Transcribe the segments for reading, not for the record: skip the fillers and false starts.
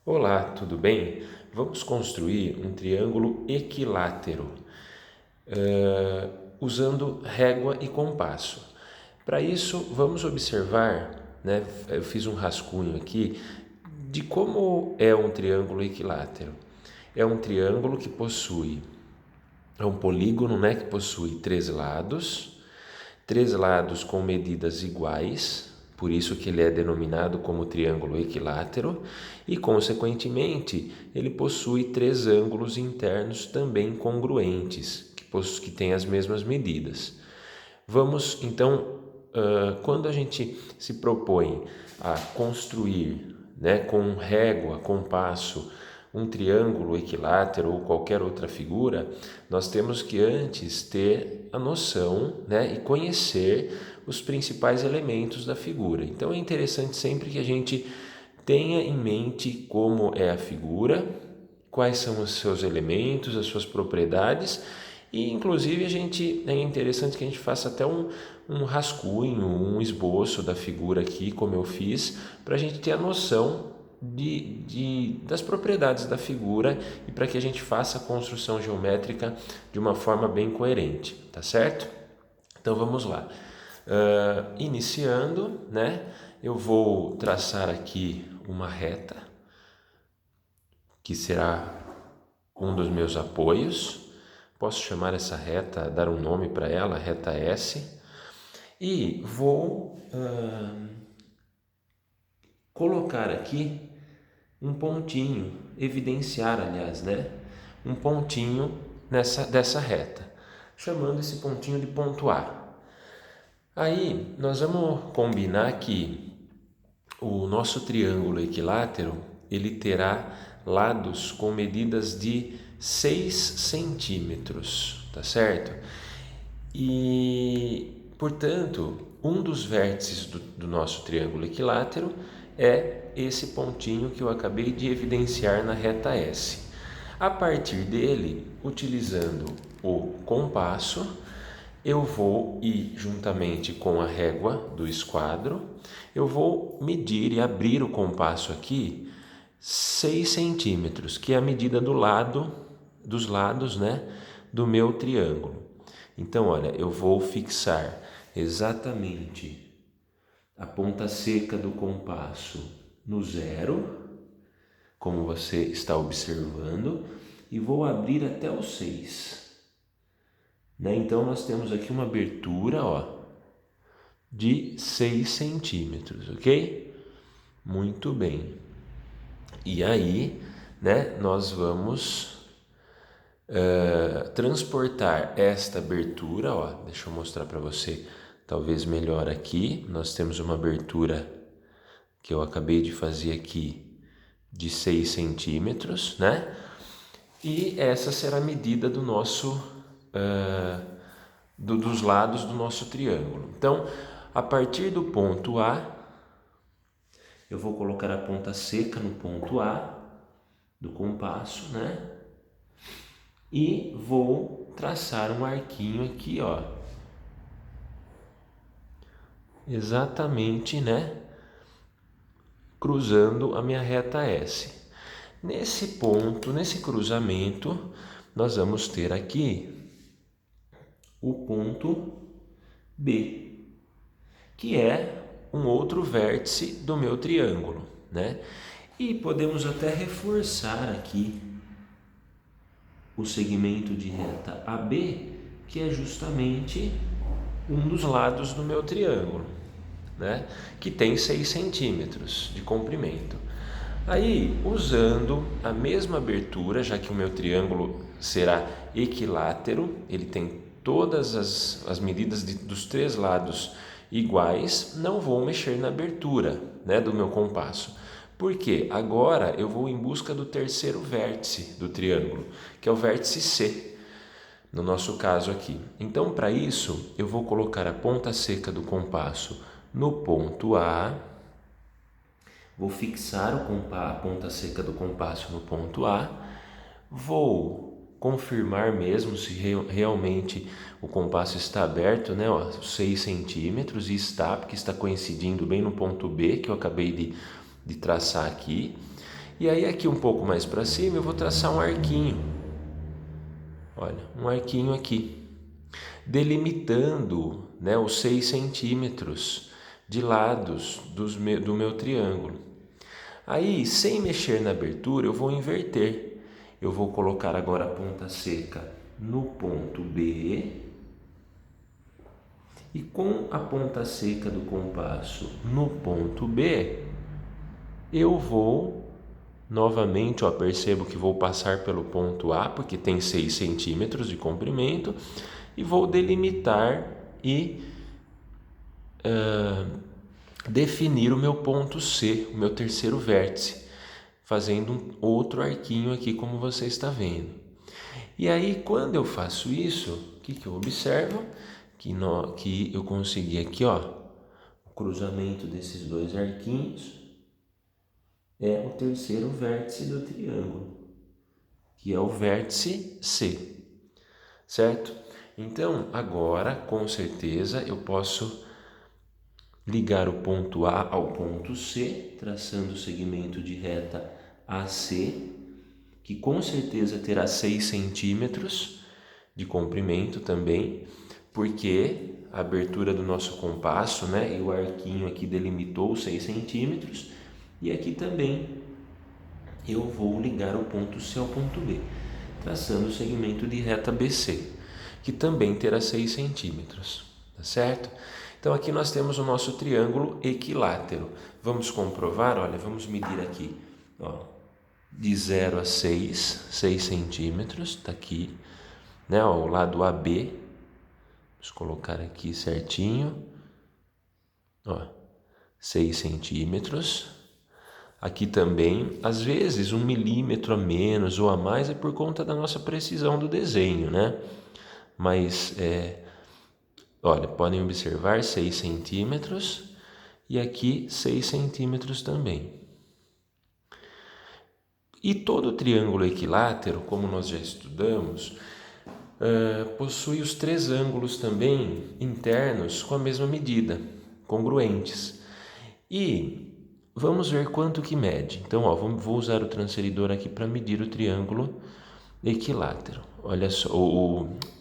Olá, tudo bem? Vamos construir um triângulo equilátero usando régua e compasso. Para isso, vamos observar, né? Eu fiz um rascunho aqui de como é um triângulo equilátero. É um triângulo que possui, é um polígono, né? Que possui três lados com medidas iguais, por isso que ele é denominado como triângulo equilátero, e consequentemente ele possui três ângulos internos também congruentes, que têm as mesmas medidas. Vamos então, quando a gente se propõe a construir, né, com régua, compasso, um triângulo equilátero ou qualquer outra figura, nós temos que antes ter a noção, né, e conhecer os principais elementos da figura. Então é interessante sempre que a gente tenha em mente como é a figura, quais são os seus elementos, as suas propriedades, e inclusive é interessante que a gente faça até um rascunho, um esboço da figura aqui, como eu fiz, para a gente ter a noção das propriedades da figura e para que a gente faça a construção geométrica de uma forma bem coerente, tá certo? Então vamos lá. Iniciando, né? Eu vou traçar aqui uma reta que será um dos meus apoios. Posso chamar essa reta, dar um nome para ela, reta S, e vou colocar aqui um pontinho, evidenciar, aliás, né? Um pontinho dessa reta, chamando esse pontinho de ponto A. Aí nós vamos combinar que o nosso triângulo equilátero ele terá lados com medidas de 6 centímetros, tá certo? E, portanto, um dos vértices do nosso triângulo equilátero é esse pontinho que eu acabei de evidenciar na reta S. A partir dele, utilizando o compasso, eu vou ir juntamente com a régua do esquadro, eu vou medir e abrir o compasso aqui 6 centímetros, que é a medida dos lados, né, do meu triângulo. Então, olha, eu vou fixar exatamente a ponta seca do compasso no zero, como você está observando, e vou abrir até o 6. Né? Então, nós temos aqui uma abertura, ó, de 6 centímetros, ok? Muito bem. E aí, né, nós vamos transportar esta abertura, ó, deixa eu mostrar para você, talvez melhor aqui. Nós temos uma abertura que eu acabei de fazer aqui de 6 centímetros, né? E essa será a medida do nosso dos lados do nosso triângulo. Então, a partir do ponto A, eu vou colocar a ponta seca no ponto A do compasso, né? E vou traçar um arquinho aqui, ó. Exatamente, né? Cruzando a minha reta S. Nesse ponto, nesse cruzamento, nós vamos ter aqui o ponto B, que é um outro vértice do meu triângulo, né? E podemos até reforçar aqui o segmento de reta AB, que é justamente um dos lados do meu triângulo, né? Que tem 6 centímetros de comprimento. Aí, usando a mesma abertura, já que o meu triângulo será equilátero, ele tem todas as medidas dos três lados iguais, não vou mexer na abertura, né, do meu compasso. Porque agora eu vou em busca do terceiro vértice do triângulo, que é o vértice C, no nosso caso aqui. Então, para isso, eu vou colocar a ponta seca do compasso no ponto A, vou fixar a ponta seca do compasso no ponto A, vou confirmar mesmo se realmente o compasso está aberto, né, ó, 6 centímetros, e está, porque está coincidindo bem no ponto B que eu acabei de traçar aqui. E aí aqui um pouco mais para cima eu vou traçar um arquinho. Olha, um arquinho aqui, delimitando, né, os 6 centímetros de lados do meu triângulo. Aí, sem mexer na abertura, eu vou inverter. Eu vou colocar agora a ponta seca no ponto B e com a ponta seca do compasso no ponto B, eu vou novamente, percebo que vou passar pelo ponto A, porque tem 6 centímetros de comprimento, e vou delimitar e definir o meu ponto C, o meu terceiro vértice, fazendo um outro arquinho aqui, como você está vendo. E aí, quando eu faço isso, o que eu observo? Que eu consegui aqui, o cruzamento desses dois arquinhos é o terceiro vértice do triângulo, que é o vértice C, certo? Então, agora, com certeza, eu posso ligar o ponto A ao ponto C, traçando o segmento de reta AC, que com certeza terá 6 centímetros de comprimento também, porque a abertura do nosso compasso, né, e o arquinho aqui delimitou 6 centímetros, e aqui também eu vou ligar o ponto C ao ponto B, traçando o segmento de reta BC, que também terá 6 centímetros, tá certo? Então aqui nós temos o nosso triângulo equilátero. Vamos comprovar, olha, vamos medir aqui, de 0 a 6 centímetros, tá aqui, né, o lado AB, vamos colocar aqui certinho, 6 centímetros. Aqui também, às vezes 1 milímetro a menos ou a mais é por conta da nossa precisão do desenho, né? Mas, olha, podem observar 6 centímetros e aqui 6 centímetros também. E todo triângulo equilátero, como nós já estudamos, possui os 3 ângulos também internos com a mesma medida, congruentes. E vamos ver quanto que mede. Então, vou usar o transferidor aqui para medir o triângulo equilátero. Olha só,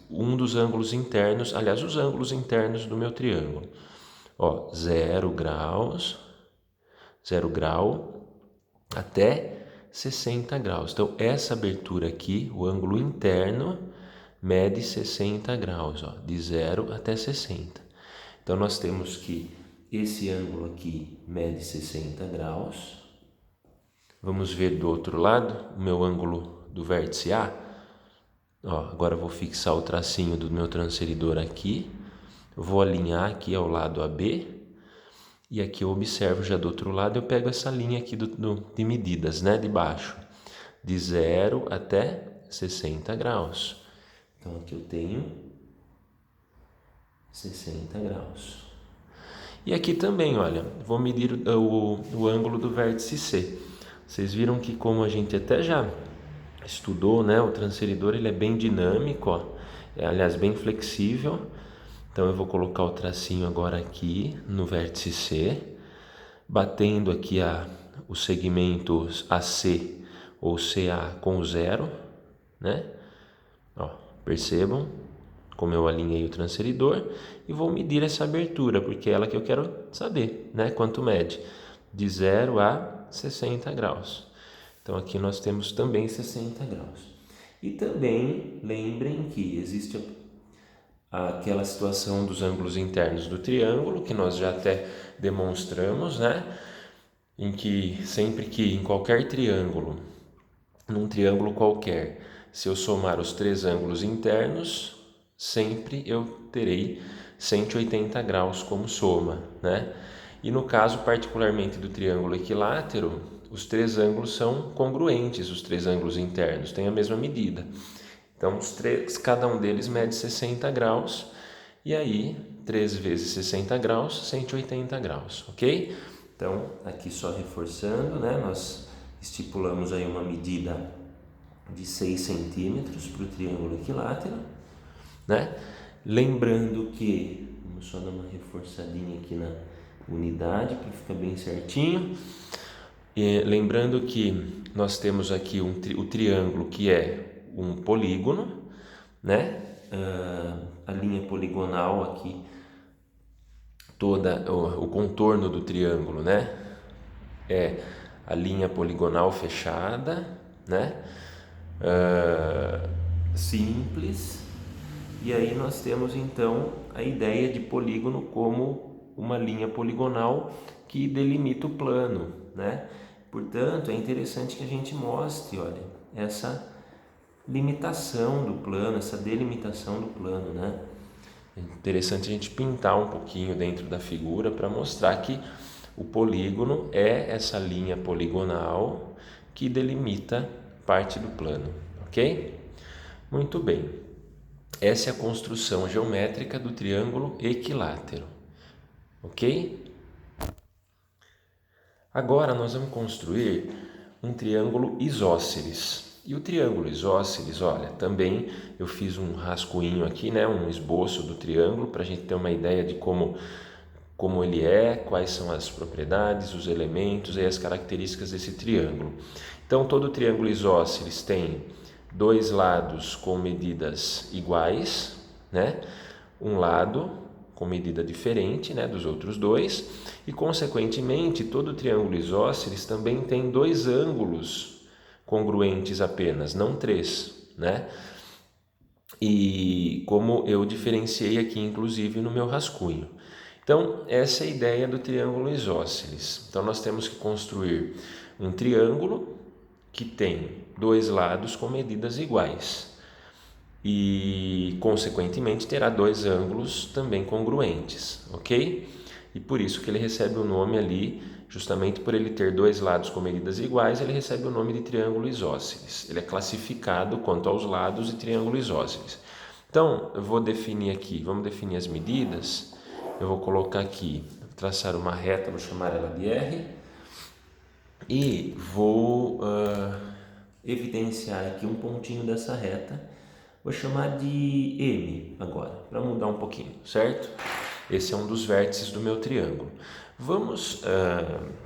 um dos ângulos internos, aliás, os ângulos internos do meu triângulo. 0 graus, 0 grau até 60 graus. Então, essa abertura aqui, o ângulo interno, mede 60 graus, de 0 até 60. Então, nós temos que esse ângulo aqui mede 60 graus. Vamos ver do outro lado, o meu ângulo do vértice A. Agora eu vou fixar o tracinho do meu transferidor aqui. Eu vou alinhar aqui ao lado AB. E aqui eu observo já do outro lado, eu pego essa linha aqui de medidas, né, de baixo. De 0 até 60 graus. Então aqui eu tenho 60 graus. E aqui também, olha, vou medir o ângulo do vértice C. Vocês viram que, como a gente até já estudou, né, o transferidor ele é bem dinâmico, aliás, bem flexível. Então eu vou colocar o tracinho agora aqui no vértice C, batendo aqui os segmentos AC ou CA com 0, né? Percebam como eu alinhei o transferidor e vou medir essa abertura, porque é ela que eu quero saber, né? Quanto mede, de 0 a 60 graus. Então aqui nós temos também 60 graus. E também lembrem que existe aquela situação dos ângulos internos do triângulo, que nós já até demonstramos, né? Em que sempre que em qualquer triângulo, num triângulo qualquer, se eu somar os 3 ângulos internos, sempre eu terei 180 graus como soma, né? E no caso particularmente do triângulo equilátero, os 3 ângulos são congruentes, os 3 ângulos internos têm a mesma medida. Então, cada um deles mede 60 graus, e aí 3 vezes 60 graus, 180 graus, ok? Então, aqui só reforçando, né? Nós estipulamos aí uma medida de 6 centímetros para o triângulo equilátero, né? Lembrando que, vamos só dar uma reforçadinha aqui na unidade para ficar bem certinho. Lembrando que nós temos aqui o triângulo, que é um polígono, né? A linha poligonal aqui, toda o contorno do triângulo, né? É a linha poligonal fechada, né? Simples. E aí nós temos então a ideia de polígono como uma linha poligonal que delimita o plano, né? Portanto, é interessante que a gente mostre, olha, essa limitação do plano, essa delimitação do plano, né? É interessante a gente pintar um pouquinho dentro da figura para mostrar que o polígono é essa linha poligonal que delimita parte do plano, ok? Muito bem. Essa é a construção geométrica do triângulo equilátero, ok? Agora nós vamos construir um triângulo isósceles. E o triângulo isósceles, olha, também eu fiz um rascunho aqui, né, um esboço do triângulo para a gente ter uma ideia de como ele é, quais são as propriedades, os elementos e as características desse triângulo. Então, todo triângulo isósceles tem dois lados com medidas iguais, né? Um lado com medida diferente, né, dos outros dois, e consequentemente todo triângulo isósceles também tem dois ângulos congruentes apenas, não três, né? E como eu diferenciei aqui, inclusive, no meu rascunho. Então, essa é a ideia do triângulo isósceles. Então, nós temos que construir um triângulo que tem dois lados com medidas iguais e, consequentemente, terá dois ângulos também congruentes, ok? E por isso que ele recebe o nome ali, justamente por ele ter dois lados com medidas iguais, ele recebe o nome de triângulo isósceles. Ele é classificado quanto aos lados de triângulo isósceles. Então, eu vou definir aqui, vamos definir as medidas. Eu vou colocar aqui, traçar uma reta, vou chamar ela de R, e vou evidenciar aqui um pontinho dessa reta, vou chamar de M agora, para mudar um pouquinho, certo? Esse é um dos vértices do meu triângulo. Vamos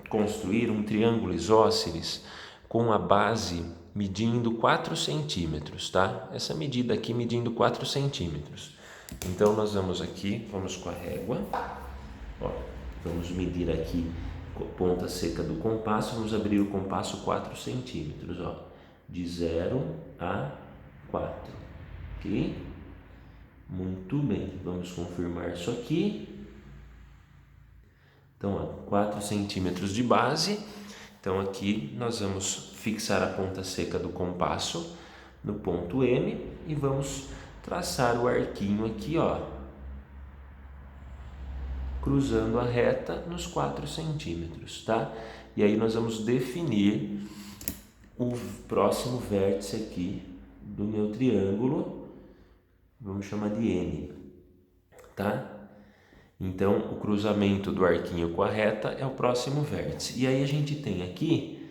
construir um triângulo isósceles com a base medindo 4 centímetros, tá? Essa medida aqui medindo 4 centímetros. Então, nós vamos aqui, vamos com a régua, ó, vamos medir aqui a ponta seca do compasso, vamos abrir o compasso 4 centímetros, ó, de 0 a 4, ok? Muito bem, vamos confirmar isso aqui. Então, ó, 4 centímetros de base. Então, aqui nós vamos fixar a ponta seca do compasso no ponto M e vamos traçar o arquinho aqui, ó, cruzando a reta nos 4 centímetros, tá? E aí nós vamos definir o próximo vértice aqui do meu triângulo, vamos chamar de N, tá? Então, o cruzamento do arquinho com a reta é o próximo vértice. E aí a gente tem aqui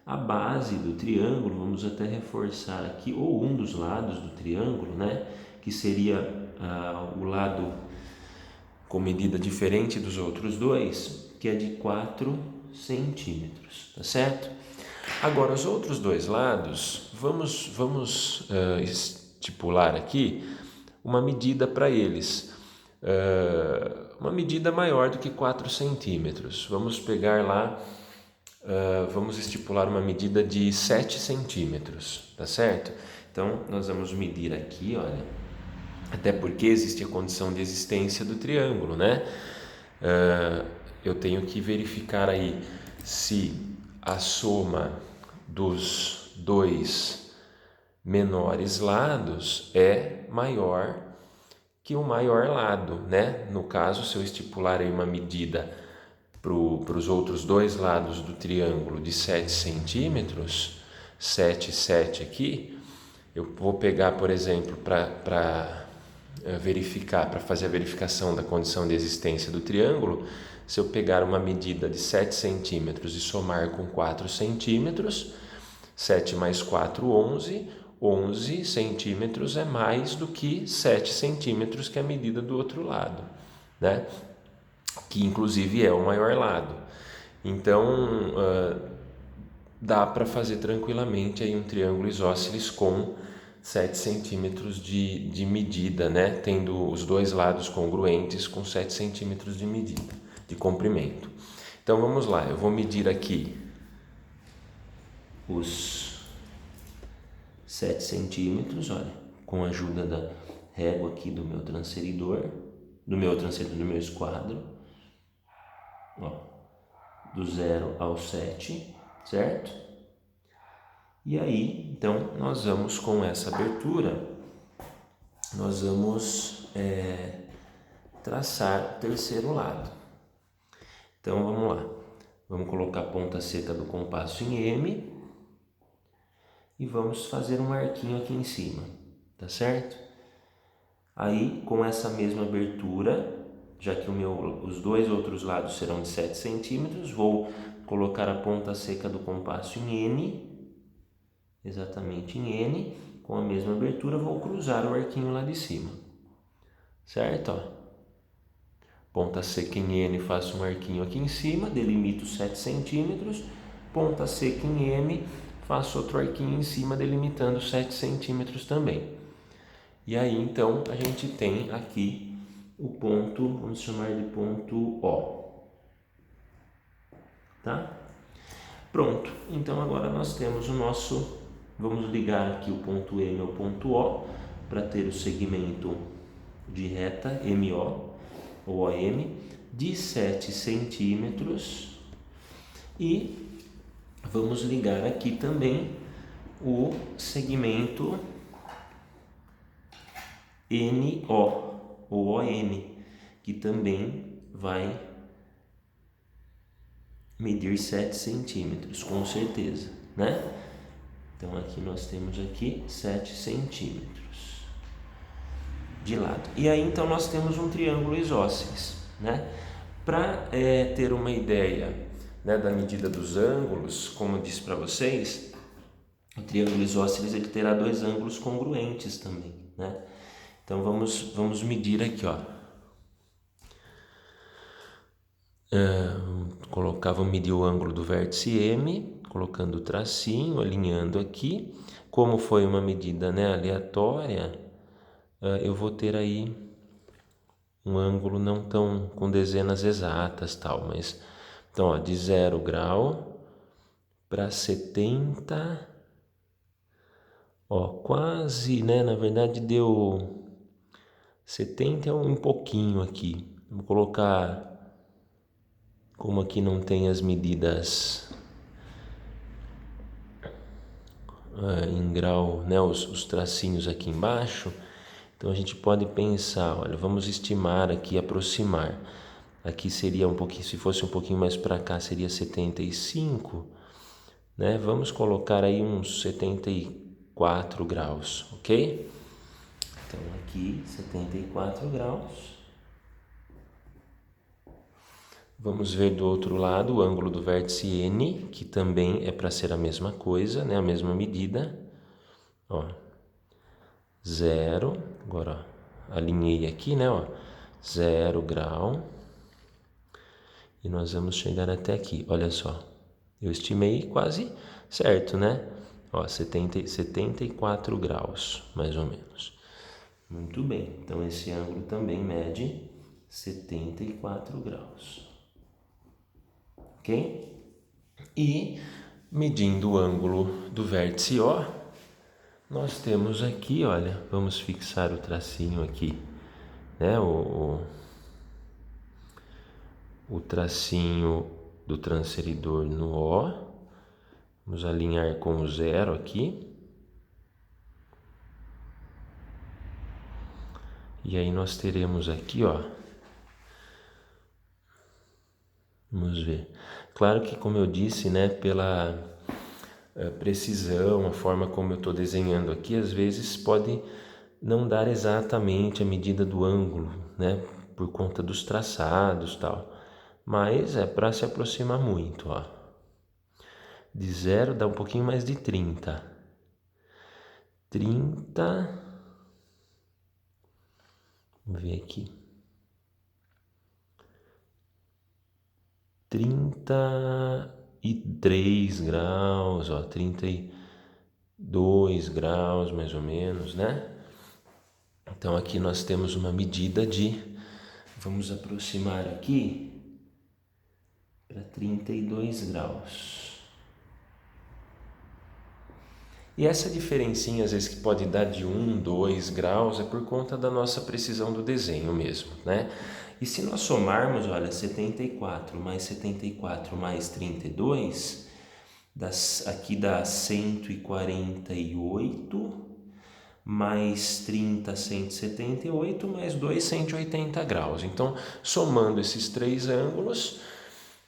a base do triângulo, vamos até reforçar aqui, ou um dos lados do triângulo, né? Que seria o lado com medida diferente dos outros dois, que é de 4 centímetros, tá certo? Agora, os outros dois lados, vamos estipular aqui uma medida para eles, uma medida maior do que 4 centímetros. Vamos pegar lá, vamos estipular uma medida de 7 centímetros, tá certo? Então, nós vamos medir aqui, olha, até porque existe a condição de existência do triângulo, né? Eu tenho que verificar aí se a soma dos dois menores lados é maior que o maior lado, né? No caso, se eu estipular aí uma medida para os outros dois lados do triângulo de 7 centímetros, 7 e 7 aqui, eu vou pegar, por exemplo, para verificar, para fazer a verificação da condição de existência do triângulo, se eu pegar uma medida de 7 centímetros e somar com 4 centímetros, 7 mais 4, 11, 11 centímetros é mais do que 7 centímetros, que é a medida do outro lado, né? Que inclusive é o maior lado. Então, dá para fazer tranquilamente aí um triângulo isósceles com 7 centímetros de medida, né? Tendo os dois lados congruentes com 7 centímetros de medida, de comprimento. Então vamos lá, eu vou medir aqui os 7 centímetros, olha, com a ajuda da régua aqui do meu transferidor, do meu esquadro, ó, do 0 ao 7, certo? E aí, então, nós vamos com essa abertura, nós vamos traçar o terceiro lado. Então, vamos lá. Vamos colocar a ponta seca do compasso em M e vamos fazer um arquinho aqui em cima, tá certo? Aí, com essa mesma abertura, já que os dois outros lados serão de 7 centímetros, vou colocar a ponta seca do compasso em N, exatamente em N, com a mesma abertura, vou cruzar o arquinho lá de cima, certo? Ó. Ponta seca em N, faço um arquinho aqui em cima, delimito 7 centímetros, ponta seca em M, faço outro arquinho em cima, delimitando 7 centímetros também. E aí, então, a gente tem aqui o ponto, vamos chamar de ponto O, tá? Pronto, então agora nós temos o nosso, vamos ligar aqui o ponto M ao ponto O, para ter o segmento de reta MO, ou OM, de 7 centímetros, e vamos ligar aqui também o segmento NO, ou ON, que também vai medir 7 centímetros, com certeza, né? Então, aqui nós temos aqui 7 centímetros de lado. E aí, então, nós temos um triângulo isósceles, né? Para ter uma ideia, né, da medida dos ângulos, como eu disse para vocês, o triângulo isósceles ele terá dois ângulos congruentes também, né? Então, vamos medir aqui, ó. Vou medir o ângulo do vértice M, colocando o tracinho, alinhando aqui. Como foi uma medida, né, aleatória, eu vou ter aí um ângulo não tão com dezenas exatas, tal, mas então, ó, de 0 grau para 70, ó, quase, né, na verdade deu 70 é um pouquinho aqui. Vou colocar, como aqui não tem as medidas em grau, né, os tracinhos aqui embaixo, então a gente pode pensar, olha, vamos estimar aqui, aproximar. Aqui seria um pouquinho, se fosse um pouquinho mais para cá, seria 75, né? Vamos colocar aí uns 74 graus, ok? Então aqui 74 graus. Vamos ver do outro lado o ângulo do vértice N, que também é para ser a mesma coisa, né? A mesma medida. Ó, 0, agora ó, alinhei aqui, né? Ó, 0 grau. E nós vamos chegar até aqui, olha só. Eu estimei quase certo, né? Ó, 74 graus, mais ou menos. Muito bem, então esse ângulo também mede 74 graus. Ok? E medindo o ângulo do vértice O, nós temos aqui, olha, vamos fixar o tracinho aqui, né? O tracinho do transferidor no O. Vamos alinhar com o 0 aqui. E aí nós teremos aqui, ó. Vamos ver. Claro que, como eu disse, né, pela precisão, a forma como eu estou desenhando aqui, às vezes pode não dar exatamente a medida do ângulo, né, por conta dos traçados e tal. Mas é para se aproximar muito, ó. De 0 dá um pouquinho mais de 30. 30. Vamos ver aqui. 30 33 graus, ó, 32 graus mais ou menos, né? Então aqui nós temos uma medida vamos aproximar aqui para 32 graus. E essa diferencinha, às vezes, que pode dar de 1, 2 graus, é por conta da nossa precisão do desenho mesmo, né? E se nós somarmos, olha, 74 mais 32, aqui dá 148, mais 30, 178, mais 2, 180 graus. Então, somando esses três ângulos,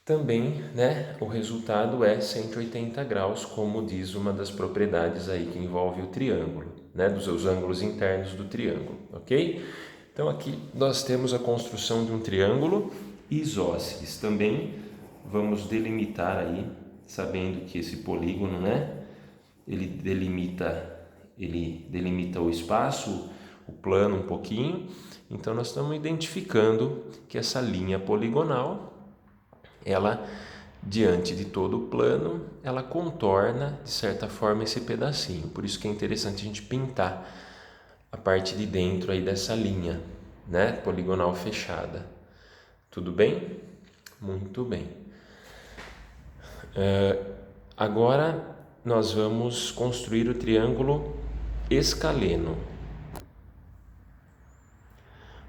também, né, o resultado é 180 graus, como diz uma das propriedades aí que envolve o triângulo, né, dos seus ângulos internos do triângulo, ok? Então aqui nós temos a construção de um triângulo isósceles. Também vamos delimitar aí, sabendo que esse polígono, né, ele delimita o espaço, o plano um pouquinho. Então nós estamos identificando que essa linha poligonal, ela, diante de todo o plano, ela contorna de certa forma esse pedacinho. Por isso que é interessante a gente pintar a parte de dentro aí dessa linha, né, poligonal fechada. Tudo bem? Muito bem. Agora nós vamos construir o triângulo escaleno.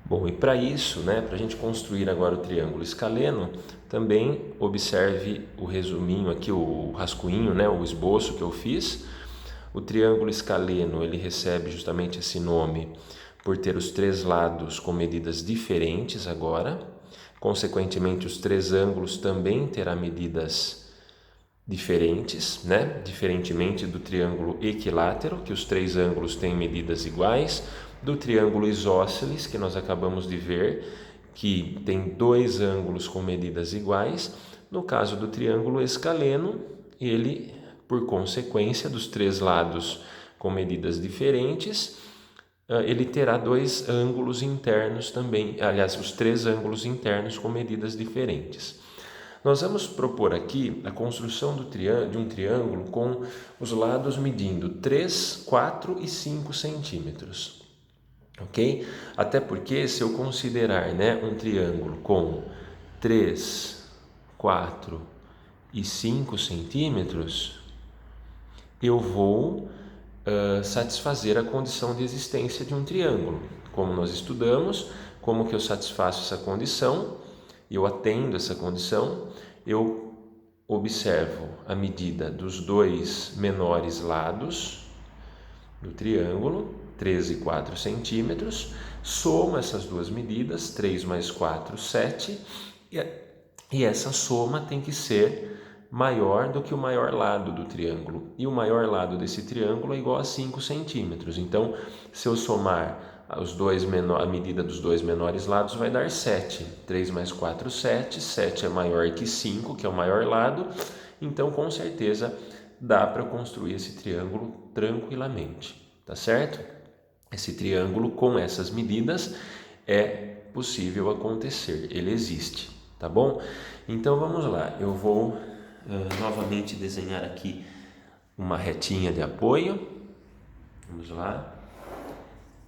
Bom, e para isso, né, para a gente construir agora o triângulo escaleno, também observe o resuminho aqui, o rascunho, né, o esboço que eu fiz. O triângulo escaleno, ele recebe justamente esse nome por ter os três lados com medidas diferentes agora. Consequentemente, os três ângulos também terão medidas diferentes, né? Diferentemente do triângulo equilátero, que os três ângulos têm medidas iguais, do triângulo isósceles, que nós acabamos de ver, que tem dois ângulos com medidas iguais. No caso do triângulo escaleno, ele, por consequência dos três lados com medidas diferentes, ele terá dois ângulos internos também, aliás, os três ângulos internos com medidas diferentes. Nós vamos propor aqui a construção de um triângulo com os lados medindo 3, 4 e 5 centímetros, ok? Até porque se eu considerar, né, um triângulo com 3, 4 e 5 centímetros, eu vou satisfazer a condição de existência de um triângulo. Como nós estudamos, como que eu satisfaço essa condição? Eu atendo essa condição, eu observo a medida dos dois menores lados do triângulo, 13 e 4 centímetros, somo essas duas medidas, 3 mais 4, 7, e essa soma tem que ser maior do que o maior lado do triângulo. E o maior lado desse triângulo é igual a 5 centímetros. Então, se eu somar a medida dos dois menores lados vai dar 7. 3 mais 4, 7. 7 é maior que 5, que é o maior lado. Então, com certeza, dá para construir esse triângulo tranquilamente. Tá certo? Esse triângulo com essas medidas é possível acontecer. Ele existe. Tá bom? Então, vamos lá. Eu vou novamente desenhar aqui uma retinha de apoio. Vamos lá.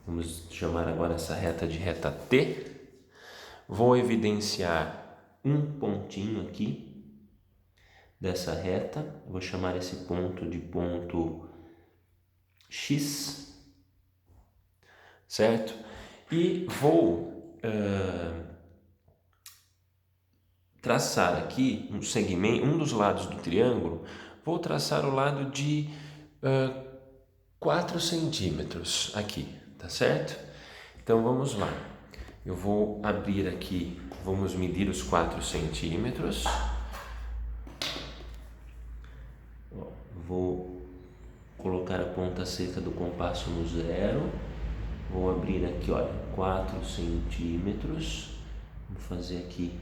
Vamos chamar agora essa reta de reta T. Vou evidenciar um pontinho aqui dessa reta. Vou chamar esse ponto de ponto X, certo? E vou traçar aqui um segmento, um dos lados do triângulo. Vou traçar o lado de 4 centímetros aqui. Tá certo? Então vamos lá. Eu vou abrir aqui, vamos medir os 4 centímetros. Vou colocar a ponta seca do compasso no 0. Vou abrir aqui, olha, 4 centímetros. Vou fazer aqui.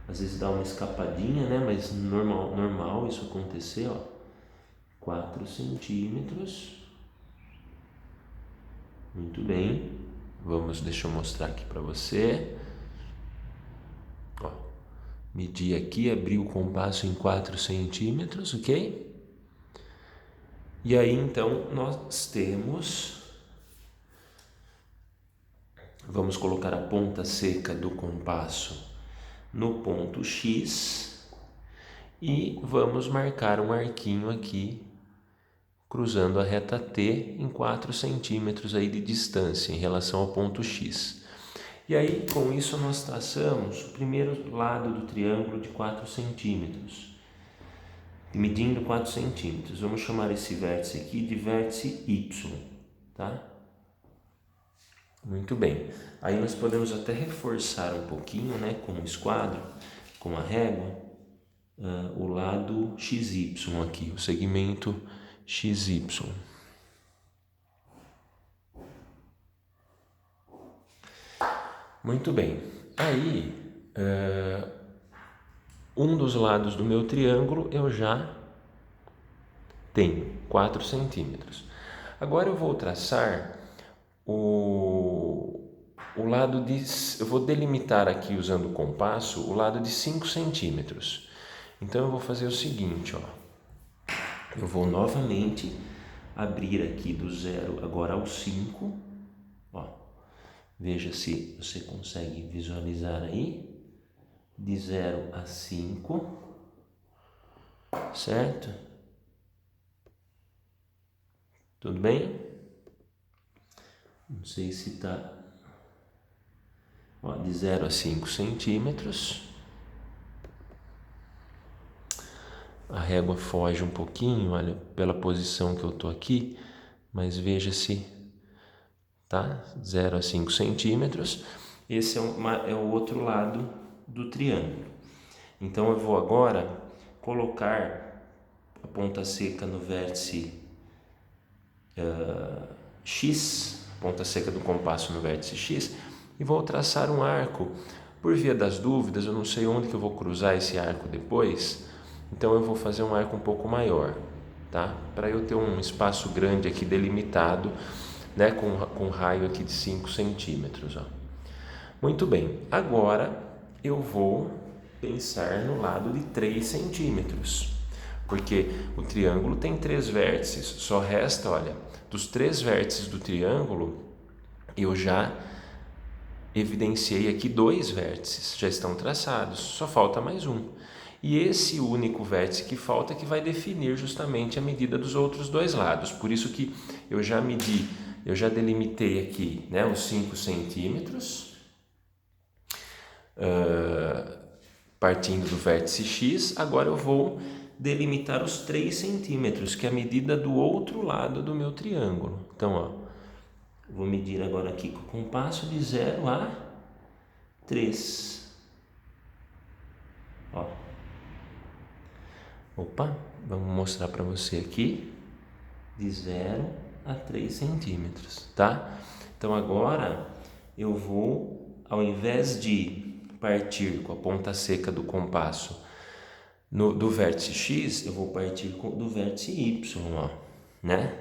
Às vezes dá uma escapadinha, né? Mas normal isso acontecer, ó. 4 centímetros. Muito bem. Deixa eu mostrar aqui para você. Ó, medir aqui, abrir o compasso em 4 centímetros, ok? E aí, então, nós temos... Vamos colocar a ponta seca do compasso no ponto X e vamos marcar um arquinho aqui, cruzando a reta T em 4 centímetros aí de distância em relação ao ponto X. E aí, com isso, nós traçamos o primeiro lado do triângulo de 4 centímetros, medindo 4 centímetros. Vamos chamar esse vértice aqui de vértice Y, tá? Muito bem. Aí nós podemos até reforçar um pouquinho, né, com o esquadro, com a régua, o lado XY aqui, o segmento XY. Muito bem. Aí, um dos lados do meu triângulo eu já tenho, 4 centímetros. Agora eu vou traçar o lado de... Eu vou delimitar aqui, usando o compasso, o lado de 5 centímetros. Então, eu vou fazer o seguinte, ó. Eu vou novamente abrir aqui do 0 agora ao 5, ó. Veja se você consegue visualizar aí. De 0 a 5, certo? Tudo bem? Não sei se está... De 0 a 5 centímetros. A régua foge um pouquinho, olha, pela posição que eu estou aqui, mas veja se tá 0 a 5 centímetros. Esse é o outro lado do triângulo. Então eu vou agora colocar a ponta seca no vértice X, ponta seca do compasso no vértice X, e vou traçar um arco. Por via das dúvidas, eu não sei onde que eu vou cruzar esse arco depois, então eu vou fazer um arco um pouco maior, tá? Para eu ter um espaço grande aqui delimitado, né, com raio aqui de 5 centímetros. Ó. Muito bem, agora eu vou pensar no lado de 3 centímetros, porque o triângulo tem 3 vértices, só resta, olha, dos 3 vértices do triângulo, eu já evidenciei aqui 2 vértices, já estão traçados, só falta mais um. E esse único vértice que falta é que vai definir justamente a medida dos outros 2 lados. Por isso que eu já medi, eu já delimitei aqui, né, os 5 centímetros, partindo do vértice X. Agora eu vou delimitar os 3 centímetros, que é a medida do outro lado do meu triângulo. Então, ó, vou medir agora aqui com o compasso de 0 a 3. Ó. Opa, vamos mostrar para você aqui, de 0 a 3 centímetros, tá? Então agora eu vou, ao invés de partir com a ponta seca do compasso do vértice X, eu vou partir do vértice Y, ó, né?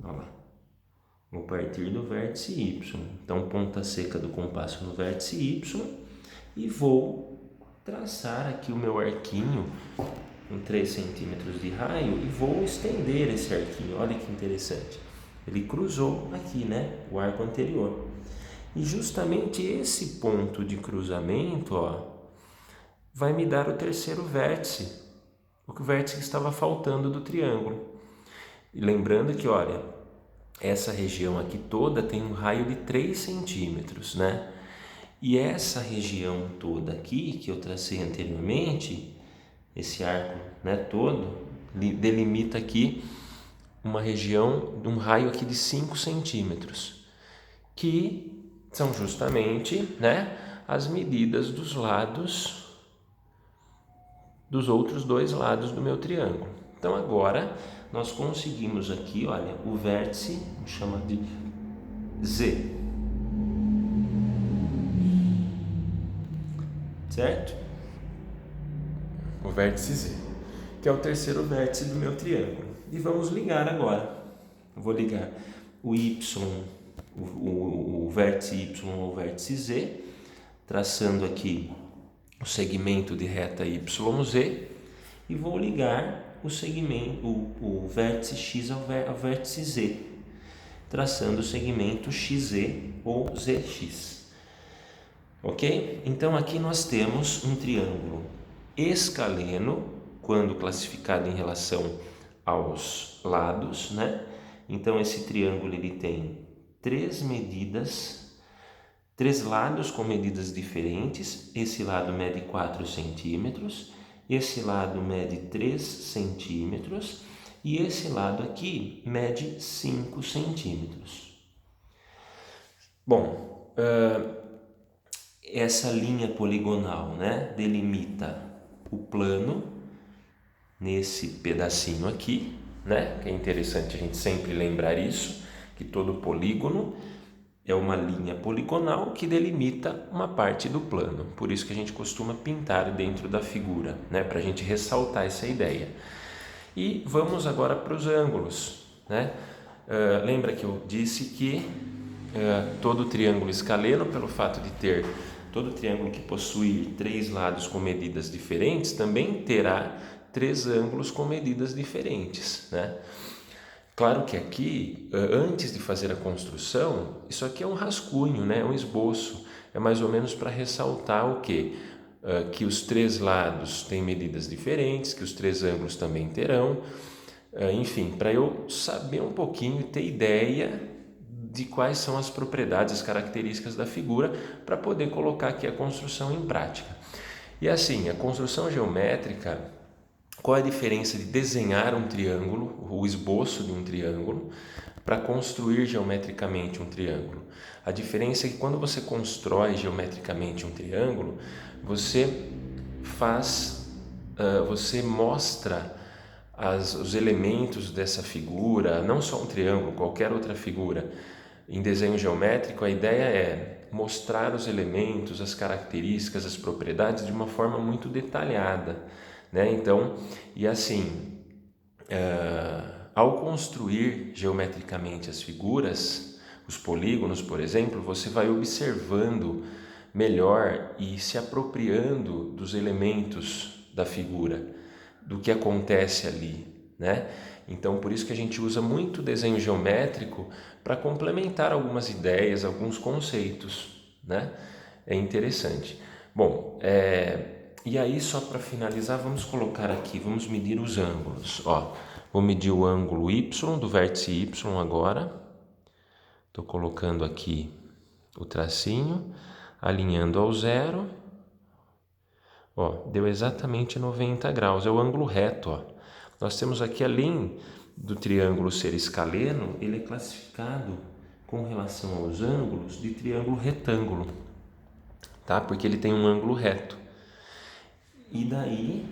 Olha lá. Vou partir do vértice Y. Então, ponta seca do compasso no vértice Y e vou traçar aqui o meu arquinho com 3 centímetros de raio e vou estender esse arquinho. Olha que interessante. Ele cruzou aqui, né? O arco anterior. E justamente esse ponto de cruzamento, ó, vai me dar o terceiro vértice, o vértice que estava faltando do triângulo. E lembrando que, olha, essa região aqui toda tem um raio de 3 centímetros, né? E essa região toda aqui, que eu tracei anteriormente, esse arco, né, todo, delimita aqui uma região de um raio aqui de 5 centímetros, que são justamente, né, as medidas dos lados, dos outros 2 lados do meu triângulo. Então agora nós conseguimos aqui, olha, o vértice, chama de Z, certo? O vértice Z, que é o terceiro vértice do meu triângulo. E vamos ligar agora. Eu vou ligar o Y, o vértice Y ao vértice Z, traçando aqui o segmento de reta YZ e vou ligar o segmento, o vértice X ao vértice Z, traçando o segmento XZ ou ZX. Ok? Então aqui nós temos um triângulo escaleno, quando classificado em relação aos lados, né? Então esse triângulo ele tem três lados com medidas diferentes. Esse lado mede 4 centímetros, esse lado mede 3 centímetros e esse lado aqui mede 5 centímetros. Bom, essa linha poligonal, né, delimita o plano nesse pedacinho aqui, né, que é interessante a gente sempre lembrar isso, que todo polígono é uma linha poligonal que delimita uma parte do plano. Por isso que a gente costuma pintar dentro da figura, né, para a gente ressaltar essa ideia. E vamos agora para os ângulos, né? Lembra que eu disse que todo triângulo escaleno, pelo fato de ter todo triângulo que possui três lados com medidas diferentes, também terá três ângulos com medidas diferentes, né? Claro que aqui, antes de fazer a construção, isso aqui é um rascunho, né? Um esboço. É mais ou menos para ressaltar o quê? Que os três lados têm medidas diferentes, que os três ângulos também terão. Enfim, para eu saber um pouquinho e ter ideia de quais são as propriedades, as características da figura, para poder colocar aqui a construção em prática. E assim, a construção geométrica, qual é a diferença de desenhar um triângulo, o esboço de um triângulo, para construir geometricamente um triângulo? A diferença é que quando você constrói geometricamente um triângulo, você mostra os elementos dessa figura, não só um triângulo, qualquer outra figura. Em desenho geométrico, a ideia é mostrar os elementos, as características, as propriedades de uma forma muito detalhada, né? Então, e assim, ao construir geometricamente as figuras, os polígonos, por exemplo, você vai observando melhor e se apropriando dos elementos da figura, do que acontece ali, né? Então, por isso que a gente usa muito desenho geométrico para complementar algumas ideias, alguns conceitos, né? É interessante. Bom, e aí só para finalizar, vamos colocar aqui, vamos medir os ângulos. Ó, vou medir o ângulo Y, do vértice Y agora. Estou colocando aqui o tracinho, alinhando ao zero. Ó, deu exatamente 90 graus, é o ângulo reto, ó. Nós temos aqui, além do triângulo ser escaleno, ele é classificado com relação aos ângulos de triângulo retângulo, tá? Porque ele tem um ângulo reto. E daí